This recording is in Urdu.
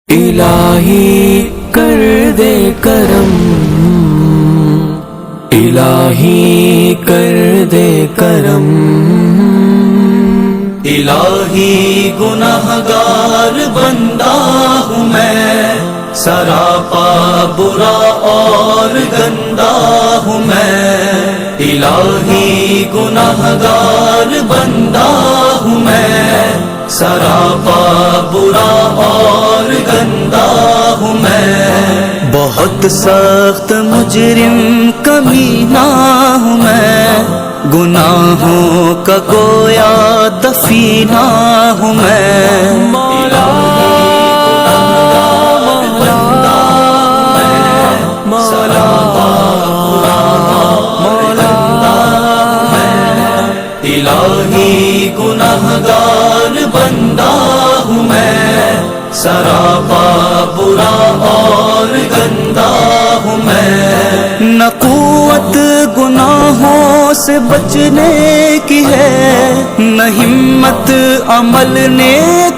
الہی کر دے کرم، الہی کر دے کرم، الہی گناہگار بندہ ہوں میں، سراپا برا اور گندا ہوں میں، الہی گناہگار بندہ ہوں میں، سراپا برا اور گندا ہوں میں، بہت سخت مجرم کمینہ ہوں میں، گناہوں کا گویا دفینہ ہوں میں، الہی گناہگار بندہ ہوں میں، سراپا برا اور گندا ہوں میں، نہ قوت گناہوں سے بچنے کی ہے، نہ ہمت عمل نیک